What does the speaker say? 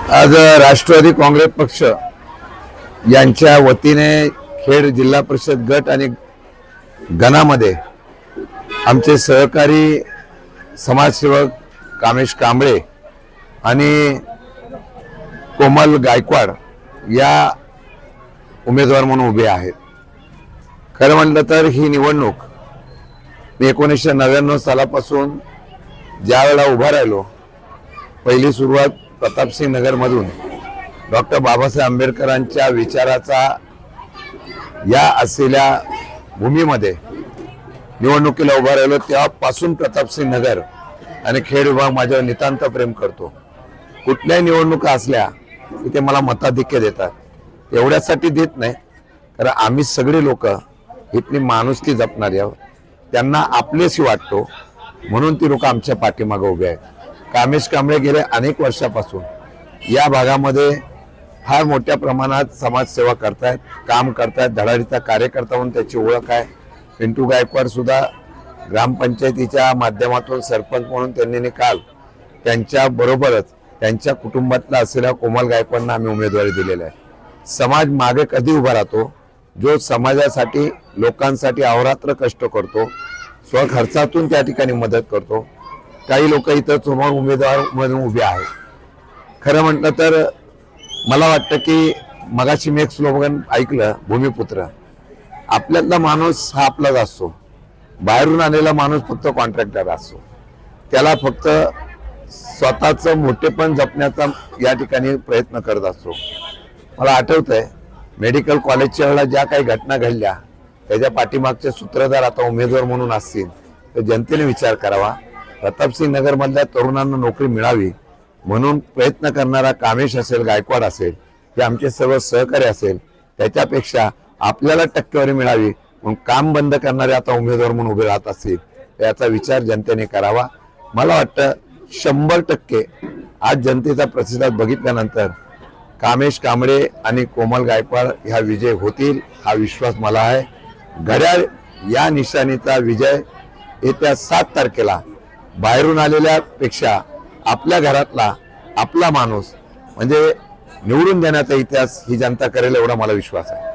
आज राष्ट्रवादी काँग्रेस पक्ष यांच्या वतीने खेड जिल्हा परिषद गट आणि गणामध्ये आमचे सहकारी समाजसेवक कामेश कांबळे आणि कोमल गायकवाड या उमेदवार म्हणून उभे आहेत। खरं म्हटलं तर ही निवडणूक मी 1999 सालापासून ज्या वेळेला उभा राहिलो, पहिली सुरुवात प्रतापसिंग नगरमधून डॉक्टर बाबासाहेब आंबेडकरांच्या विचाराचा या असलेल्या भूमीमध्ये निवडणुकीला उभा राहिलो, तेव्हापासून प्रतापसिंग नगर आणि खेड विभाग माझ्यावर नितांत प्रेम करतो। कुठल्याही निवडणुका असल्या की ते मला मताधिक्य देतात, एवढ्यासाठी देत नाही कारण आम्ही सगळे लोक इथली माणुसकी जपणारी आहोत, त्यांना आपलेशी वाटतो म्हणून ती लोक आमच्या पाठीमागे उभे आहेत। कामेश कांबळे गेले अनेक वर्षापासून या भागामध्ये फार मोठ्या प्रमाणात समाजसेवा करतायत, काम करतायत, धडाडीचा कार्यकर्ता म्हणून त्याची ओळख आहे। पिंटू गायकवाड सुद्धा ग्रामपंचायतीच्या माध्यमातून सरपंच म्हणून त्यांनी काल त्यांच्या बरोबरच त्यांच्या कुटुंबातला असलेल्या कोमल गायकवाडना आम्ही उमेदवारी दिलेली आहे। समाज मागे कधी उभा राहतो, जो समाजासाठी लोकांसाठी अहोरात्र कष्ट करतो, स्वखर्चातून त्या ठिकाणी मदत करतो। काही लोक इथं समोर उमेदवार म्हणून उभे आहेत। खरं म्हटलं तर मला वाटतं की मगाशी मी एक स्लोगन ऐकलं, भूमिपुत्र। आपल्यातला माणूस हा आपलाच असतो, बाहेरून आलेला माणूस फक्त कॉन्ट्रॅक्टर असतो, त्याला फक्त स्वतःचं मोठेपण जपण्याचा या ठिकाणी प्रयत्न करत असतो। मला आठवतंय मेडिकल कॉलेजच्या वेळेला ज्या काही घटना घडल्या त्याच्या पाठीमागचे सूत्रधार आता उमेदवार म्हणून असतील तर जनतेने विचार करावा। प्रतापसिंग नगरमधल्या तरुणांना नोकरी मिळावी म्हणून प्रयत्न करणारा कामेश असेल, गायकवाड असेल, हे आमचे सर्व सहकारी असेल, त्याच्यापेक्षा आपल्याला टक्केवारी मिळावी म्हणून काम बंद करणारे आता उमेदवार म्हणून उभे राहत असतील याचा विचार जनतेने करावा। मला वाटतं 100% आज जनतेचा प्रतिसाद बघितल्यानंतर कामेश कांबळे आणि कोमल गायकवाड ह्या विजय होतील हा विश्वास मला आहे। घड्याळ या निशाणीचा विजय येत्या 7 तारखेला बाहेरून आलेल्या पेक्षा आपल्या घरातला आपला माणूस म्हणजे निवडून देण्याचा इतिहास ही जनता करेल एवढा मला विश्वास आहे।